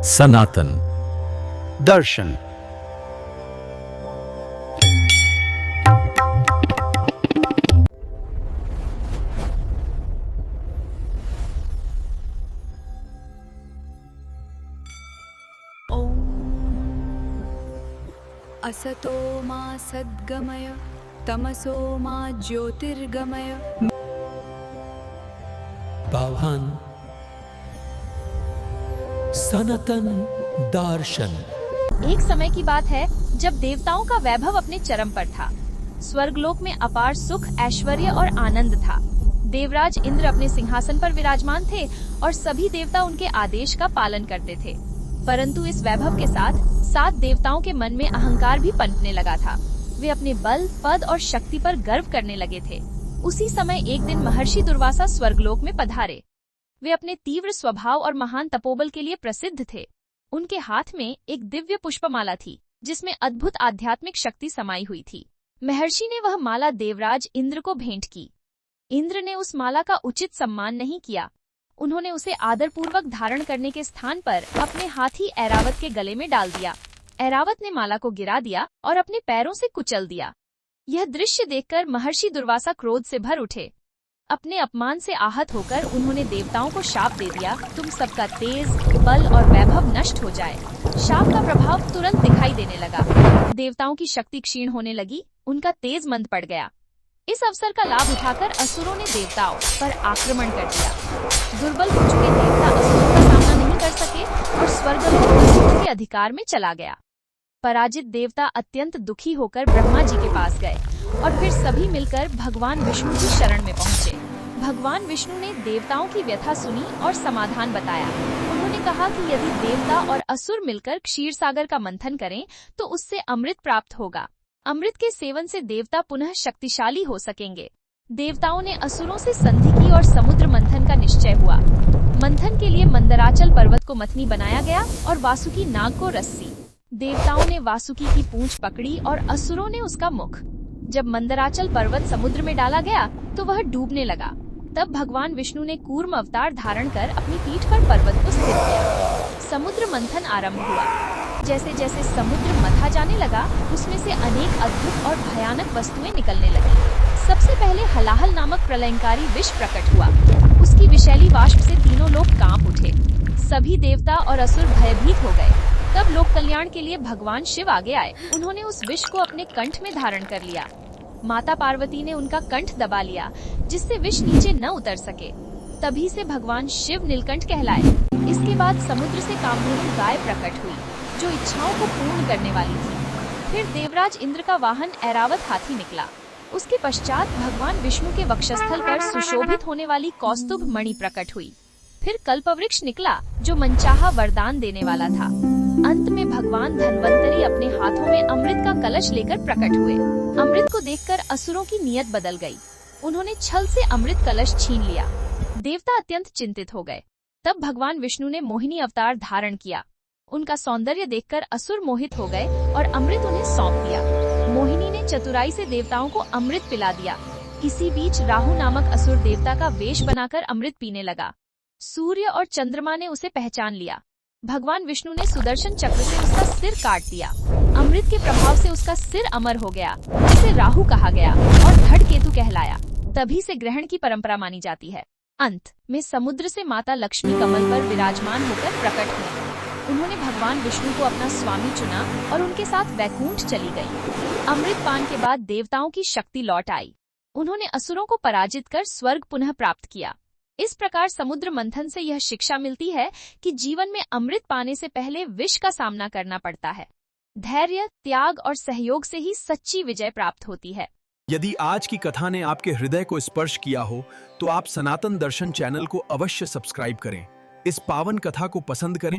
सनातन दर्शन। असतो मा सद्गमय तमसो मा ज्योतिर्गमय। पावहन सनातन दर्शन। एक समय की बात है जब देवताओं का वैभव अपने चरम पर था। स्वर्गलोक में अपार सुख, ऐश्वर्य और आनंद था। देवराज इंद्र अपने सिंहासन पर विराजमान थे और सभी देवता उनके आदेश का पालन करते थे। परंतु इस वैभव के साथ 7 देवताओं के मन में अहंकार भी पनपने लगा था। वे अपने बल, पद और शक्ति पर गर्व करने लगे थे। उसी समय एक दिन महर्षि दुर्वासा स्वर्गलोक में पधारे। वे अपने तीव्र स्वभाव और महान तपोबल के लिए प्रसिद्ध थे। उनके हाथ में एक दिव्य पुष्पमाला थी जिसमें अद्भुत आध्यात्मिक शक्ति समाई हुई थी। महर्षि ने वह माला देवराज इंद्र को भेंट की। इंद्र ने उस माला का उचित सम्मान नहीं किया। उन्होंने उसे आदरपूर्वक धारण करने के स्थान पर अपने हाथी ऐरावत के गले में डाल दिया। ऐरावत ने माला को गिरा दिया और अपने पैरों से कुचल दिया। यह दृश्य देखकर महर्षि दुर्वासा क्रोध से भर उठे। अपने अपमान से आहत होकर उन्होंने देवताओं को शाप दे दिया, तुम सबका तेज, बल और वैभव नष्ट हो जाए। शाप का प्रभाव तुरंत दिखाई देने लगा। देवताओं की शक्ति क्षीण होने लगी, उनका तेज मंद पड़ गया। इस अवसर का लाभ उठाकर असुरों ने देवताओं पर आक्रमण कर दिया। दुर्बल हो चुके देवता असुरों का सामना नहीं कर सके और स्वर्गलोक असुरों के अधिकार में चला गया। पराजित देवता अत्यंत दुखी होकर ब्रह्मा जी के पास गए और फिर सभी मिलकर भगवान विष्णु की शरण में पहुँचे। भगवान विष्णु ने देवताओं की व्यथा सुनी और समाधान बताया। उन्होंने कहा कि यदि देवता और असुर मिलकर क्षीर सागर का मंथन करें तो उससे अमृत प्राप्त होगा। अमृत के सेवन से देवता पुनः शक्तिशाली हो सकेंगे। देवताओं ने असुरों से संधि की और समुद्र मंथन का निश्चय हुआ। मंथन के लिए मंदराचल पर्वत को मथनी बनाया गया और वासुकी नाग को रस्सी। देवताओं ने वासुकी की पूंछ पकड़ी और असुरों ने उसका मुख। जब मंदराचल पर्वत समुद्र में डाला गया तो वह डूबने लगा। तब भगवान विष्णु ने कूर्म अवतार धारण कर अपनी पीठ पर पर्वत को स्थिर किया। समुद्र मंथन आरंभ हुआ। जैसे जैसे समुद्र मथा जाने लगा उसमें से अनेक अद्भुत और भयानक वस्तुएं निकलने लगी। सबसे पहले हलाहल नामक प्रलयंकारी विष प्रकट हुआ। उसकी विषैली वाष्प से तीनों लोग कांप उठे। सभी देवता और असुर भयभीत हो गए। तब लोक कल्याण के लिए भगवान शिव आगे आए। उन्होंने उस विष को अपने कंठ में धारण कर लिया। माता पार्वती ने उनका कंठ दबा लिया जिससे विष नीचे न उतर सके। तभी से भगवान शिव नीलकंठ कहलाए। इसके बाद समुद्र से कामधेनु गाय प्रकट हुई जो इच्छाओं को पूर्ण करने वाली थी। फिर देवराज इंद्र का वाहन ऐरावत हाथी निकला। उसके पश्चात भगवान विष्णु के वक्षस्थल पर सुशोभित होने वाली कौस्तुभ मणि प्रकट हुई। फिर कल्पवृक्ष निकला जो मनचाहा वरदान देने वाला था। अंत में भगवान धन्वंतरी अपने हाथों में अमृत का कलश लेकर प्रकट हुए। अमृत को देखकर असुरों की नीयत बदल गई। उन्होंने छल से अमृत कलश छीन लिया। देवता अत्यंत चिंतित हो गए। तब भगवान विष्णु ने मोहिनी अवतार धारण किया। उनका सौंदर्य देखकर असुर मोहित हो गए और अमृत उन्हें सौंप दिया। मोहिनी ने चतुराई से देवताओं को अमृत पिला दिया। इसी बीच राहु नामक असुर देवता का वेश बनाकर अमृत पीने लगा। सूर्य और चंद्रमा ने उसे पहचान लिया। भगवान विष्णु ने सुदर्शन चक्र से उसका सिर काट दिया। अमृत के प्रभाव से उसका सिर अमर हो गया, जिसे राहु कहा गया और धड़ केतु कहलाया। तभी से ग्रहण की परंपरा मानी जाती है। अंत में समुद्र से माता लक्ष्मी कमल पर विराजमान होकर प्रकट हुई। उन्होंने भगवान विष्णु को अपना स्वामी चुना और उनके साथ वैकुंठ चली गई। अमृत पान के बाद देवताओं की शक्ति लौट आई। उन्होंने असुरों को पराजित कर स्वर्ग पुनः प्राप्त किया। इस प्रकार समुद्र मंथन से यह शिक्षा मिलती है कि जीवन में अमृत पाने से पहले विष का सामना करना पड़ता है। धैर्य, त्याग और सहयोग से ही सच्ची विजय प्राप्त होती है। यदि आज की कथा ने आपके हृदय को स्पर्श किया हो तो आप सनातन दर्शन चैनल को अवश्य सब्सक्राइब करें। इस पावन कथा को पसंद करें